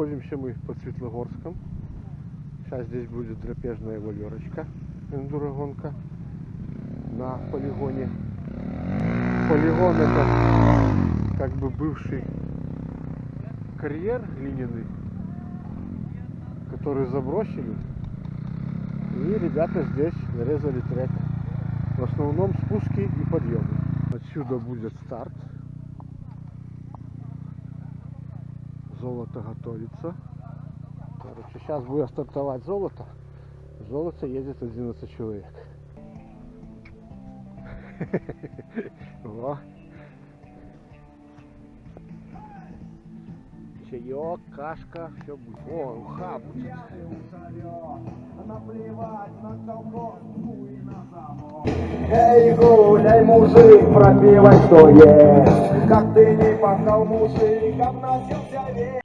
находимся мы под Светлогорском. Сейчас здесь будет драпежная валерочка, эндурогонка на полигоне. Полигон это как бы бывший карьер глиняный, который забросили. И ребята здесь нарезали трек. В основном спуски и подъемы. Отсюда будет старт. Золото готовится. Короче, сейчас будет стартовать золото. Золото едет 11 человек. Во. Чаек, кашка, все будет. О, уха будет. Эй, гуляй, мужик, пропивай, что есть. Как ты не пахал, мужик, обносился весь.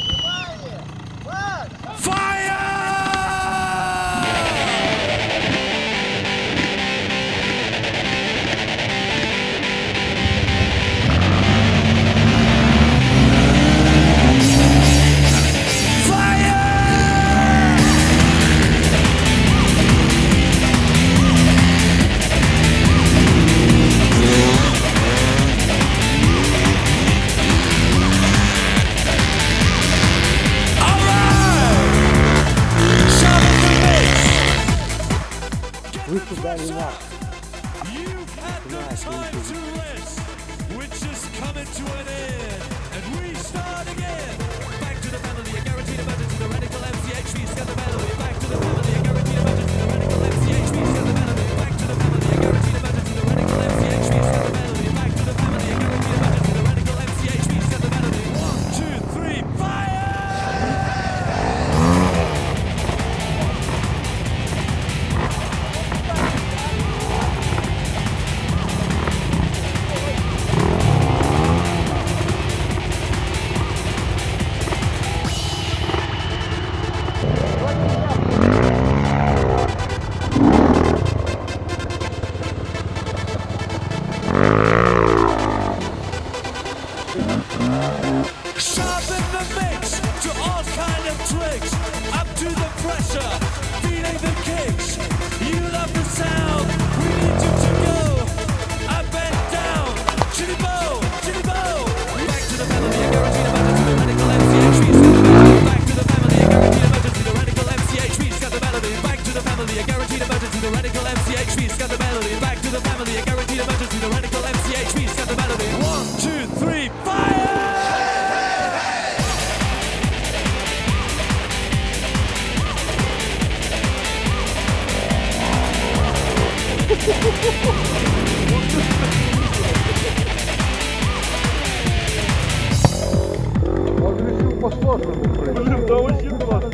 Вы сюда не надо. Sharpen the mix to all kind of tricks. Up to the pressure, feeling the kicks. You love the sound, we need you to go up and down. Chitty bow, chitty bow. Back to the melody, I guarantee the message to the radical MCHV. Back to the family, I guarantee the message to the radical MCHV. Got the melody. Back to the family, I guarantee the message to the radical MCHV. Got the melody. Back to the family, I guarantee the message to the radical MCHV. Got the melody. 1, 2, 3, fire! Он решил по-сложному прыгать. Да очень классно.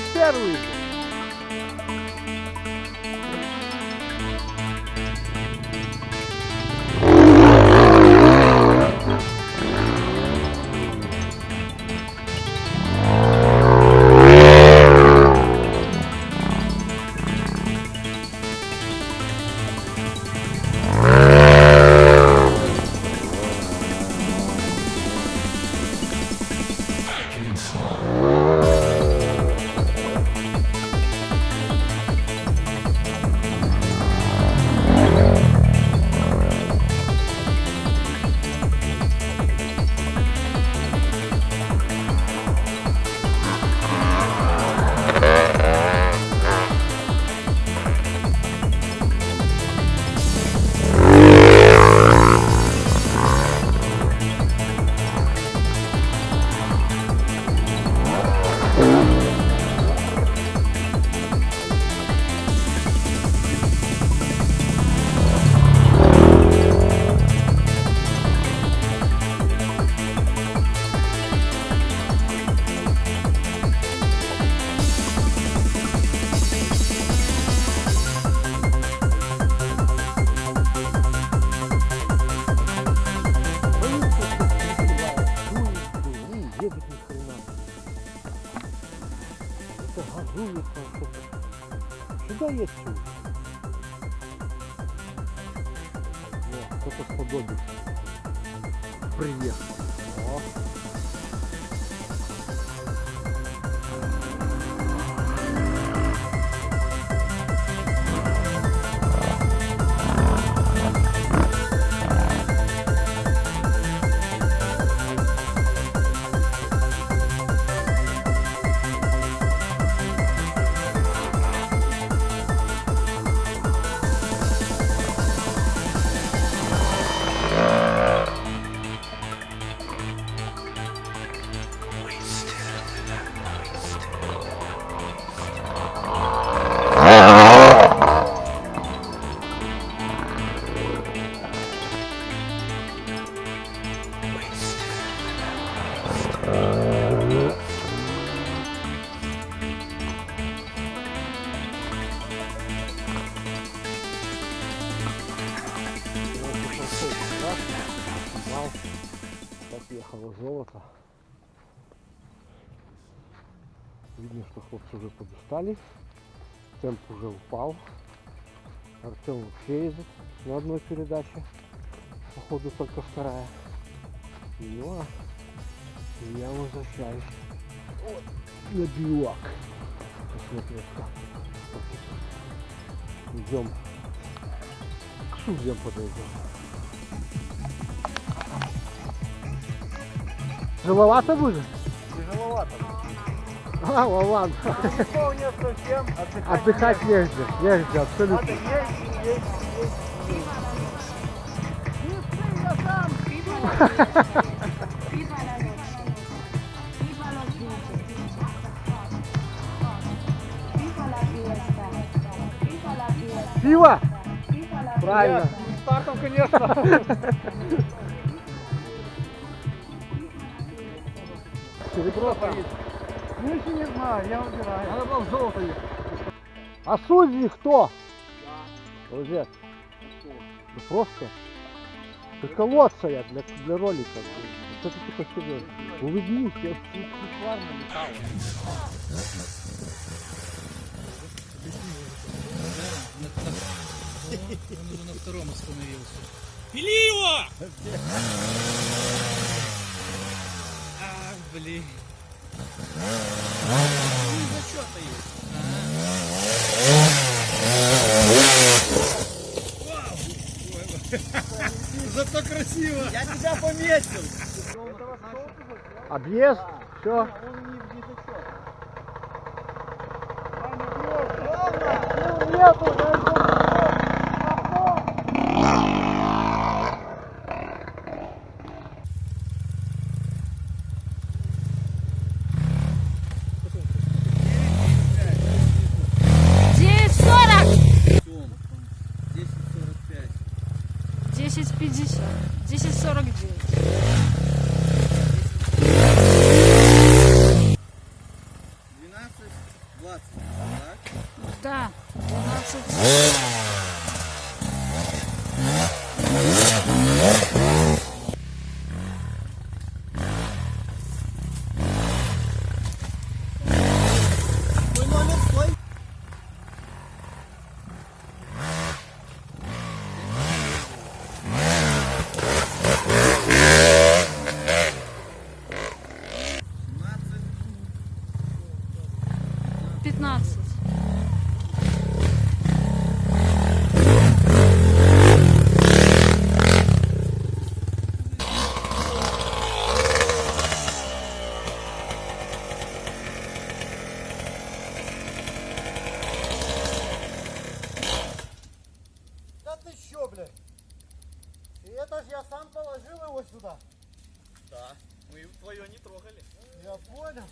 быть первый. Едет ни хрена. Это газует там что-то. Сюда есть чуть. О, кто-то сподобился. Приехал. О. Сейчас ехало золото. Видно, что хлопцы уже подустали. Темп уже упал. Артем вообще едет на одной передаче. Походу только вторая. Ну а я возвращаюсь на бивак. Посмотреть как. Идем к судьям подойдем. Тяжеловато будет? Тяжеловато. А, ладно. Никого нет совсем. Отдыхать негде. Негде, абсолютно. Надо есть. Пиво? Правильно. Стартом, конечно. Серебро там. Ну еще не знаю, я выбираю. Надо было в золото ехать. А судьи кто? Друзья. Да просто. Только лот стоят для ролика. Что ты типа себе? Улыбнись, я шикарно летал. Он уже на втором остановился. Пили его! Ах, блин. Зачета есть. Зато красиво. Я тебя пометил. Объезд, все. 20, так? Да, 12. Твой номер, стой. Пятнадцать. Да ты чё, блядь? И это ж я сам положил его сюда. Да, мы твое не трогали. Я понял.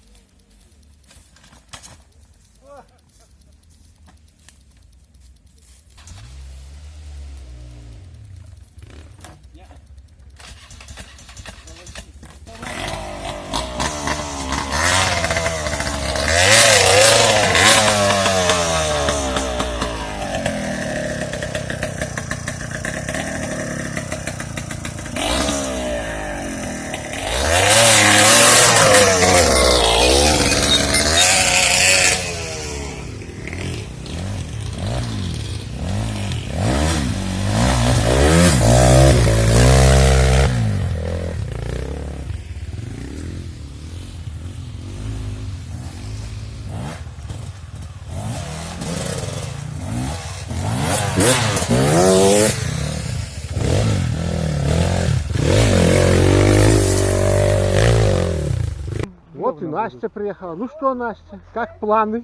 Вот и Настя приехала. Ну что, Настя, как планы?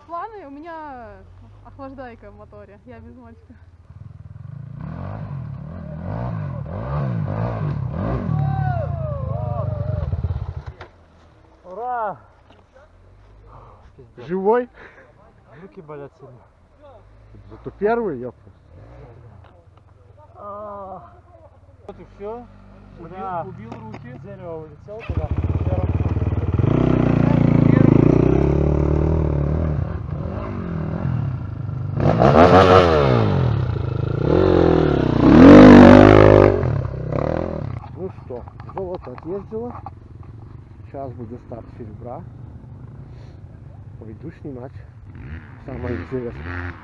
Планы? У меня охлаждайка в моторе. Я без мальчика. Ура! Живой? Руки болят сильно. Зато первый, ёпта. Вот и все. Убил руки. Дерево улетел туда. Ну что, золото отъездило. Сейчас будет старт серебра. Пойду снимать самое интересное.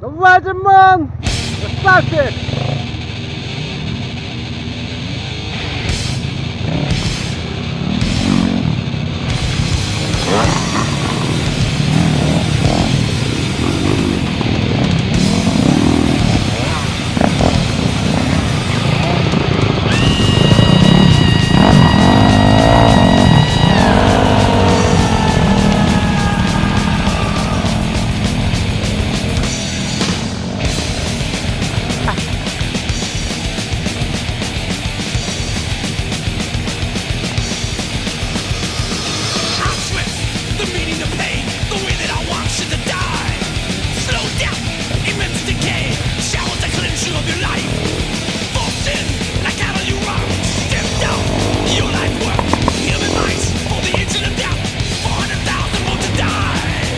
Давай, Димон! Доставьте! The meaning of pain, the way that I want you to die. Slow down, immense decay, showers that cleanse you of your life. Forced in, like cattle you run. Step down, your life work. Human minds, for the engine of doubt. 400,000 more to die.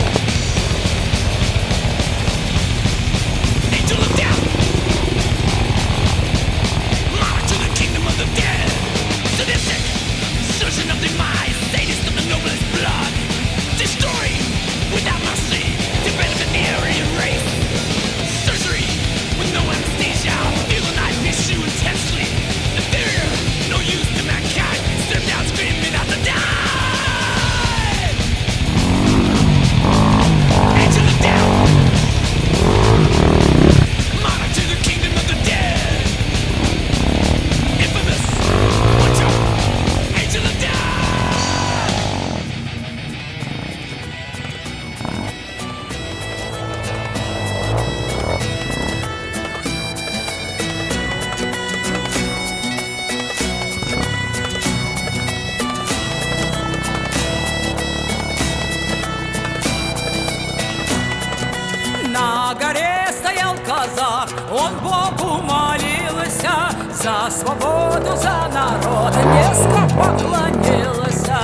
Angel of death. Monarch to the kingdom of the dead. Sadistic, surgeon of demise. Sadist of the noblest blood. Destroy without mercy, develop an Aryan race. Surgery with no anesthesia. Feel the knife pierce you intensely. Inferior, no use to mankind. Step down screaming out to die. Angel of death. Monarch to the kingdom of the dead. Infamous. Watch out. Angel of death. На горе стоял казак, он Богу молился, за свободу, за народ низко поклонился.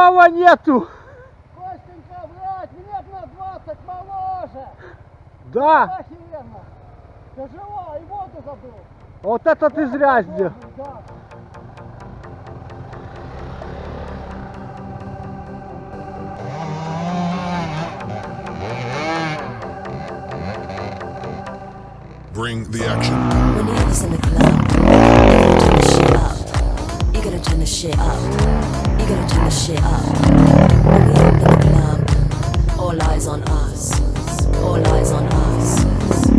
Другого нету. Костенька, блядь, мне б на 20 моложе. Да. Охеренно. Тяжело, и воду забыл. Вот это ты зря сделал. Да. Bring the action. When he was in the club, you gotta turn the shit up. You gotta turn the shit up. When we open the club, all eyes on us. All eyes on us.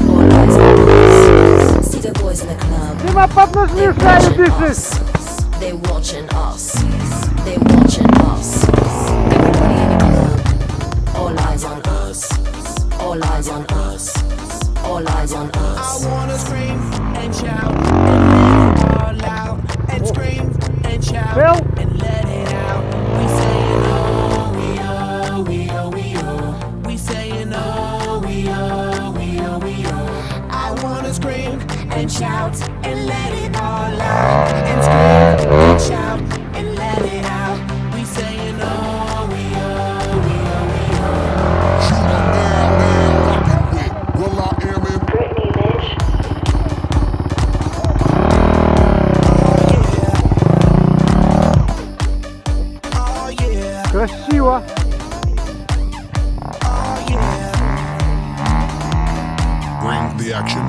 All eyes on us. See the boys in the club. Дима, поднажми, They шарик watching бежит. us. They watching us. They watching us. Everybody in the club. All eyes on us. All eyes on us. All eyes on us. I wanna scream and shout and let it all out. And scream and shout Bill? and let it out. We saying oh, we oh, we oh, we oh. We saying oh, we oh, we oh, we oh. I wanna scream and shout and let it all out. And scream and shout and let it out. We saying oh, we oh, we oh, we oh. You are now rocking with Will I Am in Britney, bitch. Oh yeah, Красиво. oh yeah. Bring the action.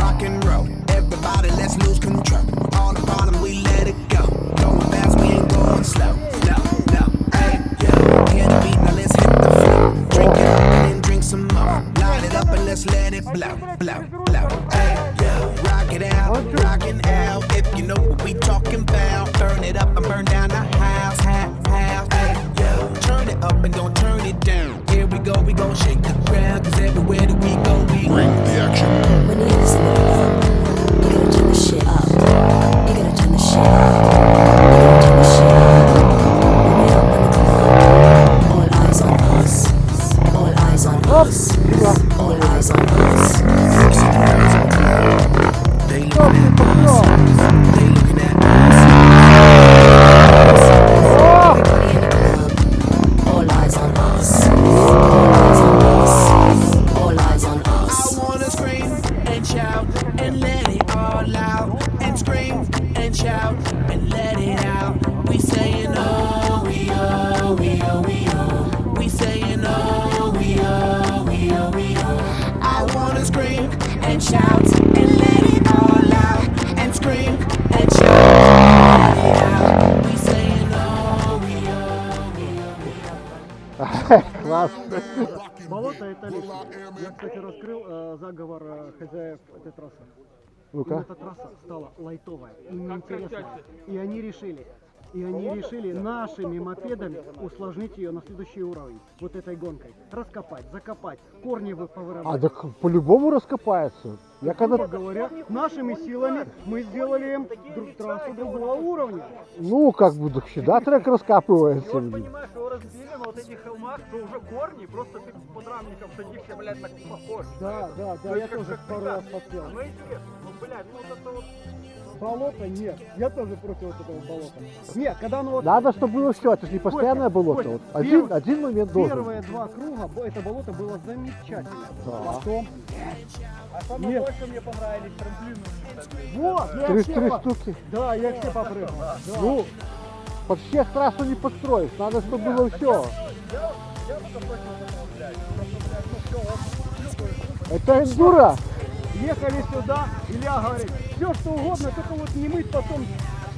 Rock and roll, everybody let's lose control. All the bottom we let it go. Going fast, we ain't going slow. No, no, hey, yo. Hear the beat, now let's hit the flow. Drink it up and then drink some more. Light it up and let's let it blow, blow, blow. Hey, yo. Rock it out, rockin' out. If you know what we talking about, burn it up and burn down the house, house. Hey, yo. Turn it up and don't turn it down. Here we go shake the ground. Cause everywhere that we go, we Bring the action. When he was in the club, you gotta turn the shit up. You gotta turn the shit up. You gotta turn the shit up. When we open the club, all eyes on us. All eyes on us. All eyes on us. They looking at us. They looking at us. Everybody in the club, all eyes on us. All eyes on us. All eyes on us. I wanna scream and shout and let it all out. And scream and shout and let it out. We saying oh, we oh, we oh, we oh. We saying oh, we oh, we oh, we oh. I wanna scream and shout and let it all out. And scream and shout and let it out. We saying oh, we oh, we oh, we oh. Классно. Болото это лишнее. Я, кстати, раскрыл заговор хозяев этой трассы. Им Ну-ка. эта трасса стала лайтовая и неинтересная. И они решили нашими мопедами усложнить ее на следующий уровень. Вот этой гонкой. Раскопать, закопать, корни А повырывать. так по-любому раскопается. Я когда... Грубо говоря, нашими силами мы сделали им трассу другого уровня. Ну, как бы, так всегда трек раскапывается. блин. Понимаешь, его разбили на вот этих холмах, что уже корни, просто ты с подрамником садишься, блядь, так похож. Да, я тоже пару раз подсел. Ну, интересно, ну, блядь, ну, вот это вот... Болото нет, я тоже против вот этого болота. Нет, когда оно вот... Надо, чтобы было все, это же не постоянное болото. Вот один момент должен. Первые два круга это болото было замечательно. Да. Потом... А самое больше мне понравились трамплины. Вот, я Три все штуки. Да, я все попрыгал. Да. Ну, под всех трассу не построишь. Надо, чтобы было все. Это эндуро. Ехали сюда, Илья говорит, все что угодно, только вот не мыть потом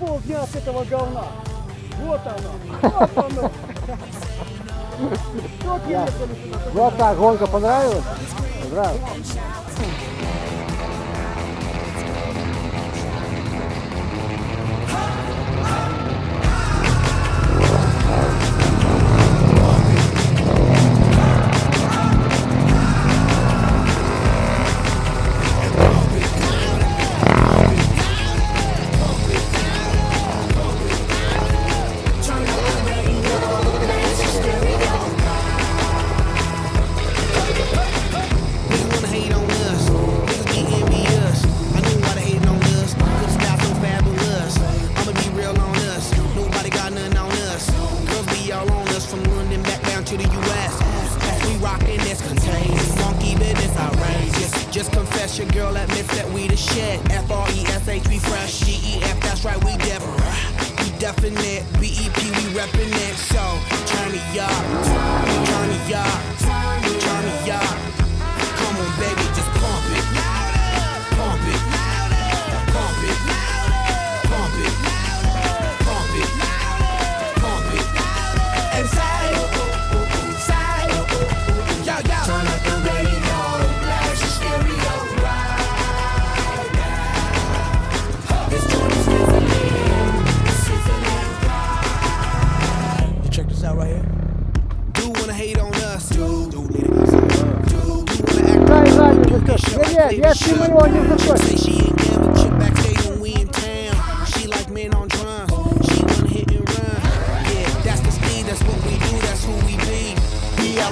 полдня от этого говна. Вот оно. Только ехали сюда. Вот так, гонка понравилась? Понравилась. They wanna hate on us. to the US. As we rockin' this contagious, funky business outrageous. Just confess your girl admits that we the shit. FRESH, we fresh. GEF, that's right, we different. We definite. BEP, we reppin' it. So turn me up, turn me up, turn me up. Come on, baby, just pump it, pump it, pump it, pump it, pump it, pump it, and say, yo, yo. Turn up the radio, blast your stereo right now. This joint is sizzling right. Check this out right here. Do wanna hate on us, dude. Дай сзади, зачем? Нет, я сниму его, не заходи. Say she ain't gamble, chick backstage when we in town. She like men on drums, she wanna hit and run. Yeah, that's the speed, that's what we do, that's who we be.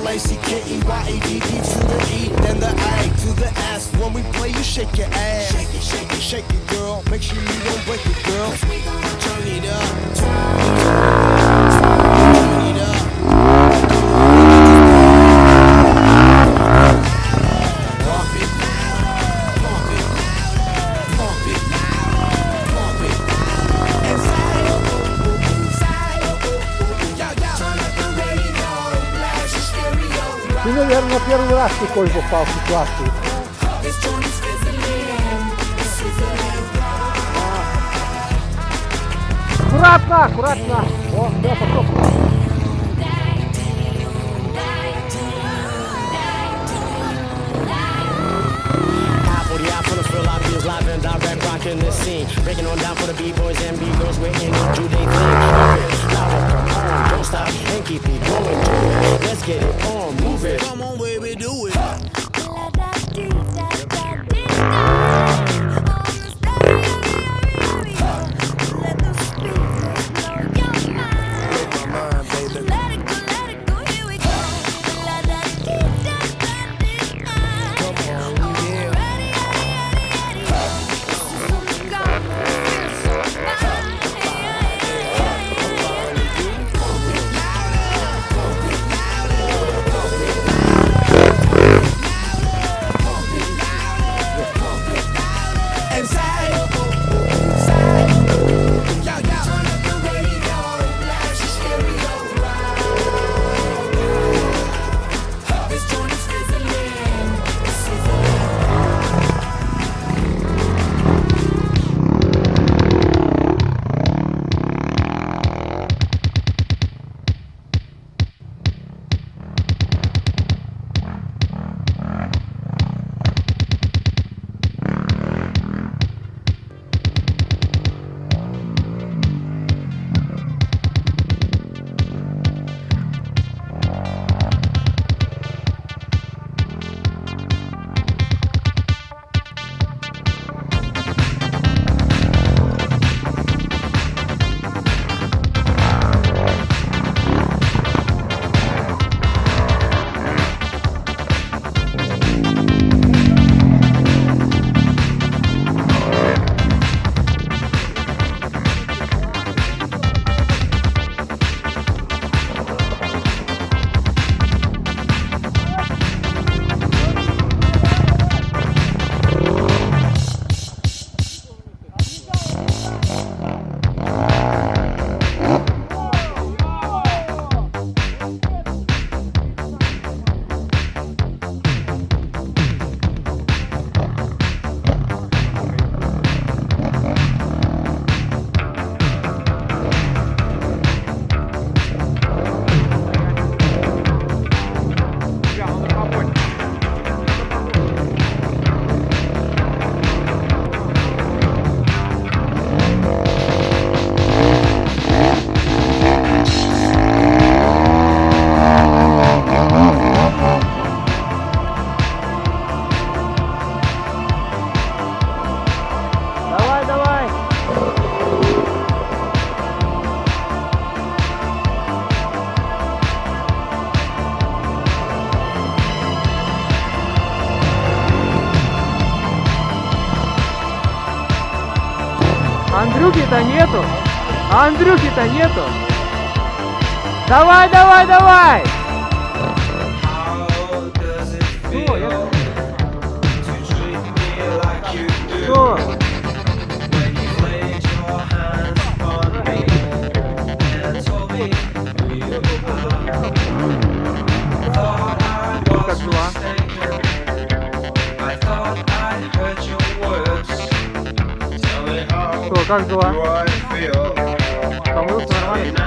BLACKEYEDD to the E, then the A to the S. When we play, you shake your ass. Shake it, shake it, shake it, girl. Make sure you don't break it, girl. Turn it up, turn it up. Pump it, pump it, pump it, pump it. And say, yo, yo. Turn up the radio, blast your stereo right. Ты, наверное, первый раз такой попал в ситуацию. This joint is sizzling right. Аккуратно, аккуратно. О, да, пошел. Out for the fill out is live and direct, rocking this scene. Breaking on down for the B-boys and B-girls, we're in it, do they think? Louder, come on, don't stop, and keep it going, do it. Let's get it on, move it. Come on, baby, do it. Андрюхи-то нету. Андрюхи-то нету. Давай, давай, давай. дела? Что, как дела? Помылся нормально?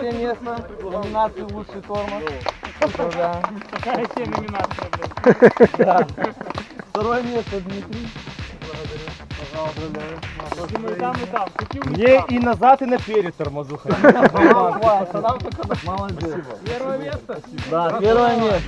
Третье место, номинация «Лучший тормоз». Какая тебе номинация, блядь? Да. Второе место, Дмитрий. И там, и там. Мне и назад, и наперед тормозуха. Молодец. Первое место? Да, первое место.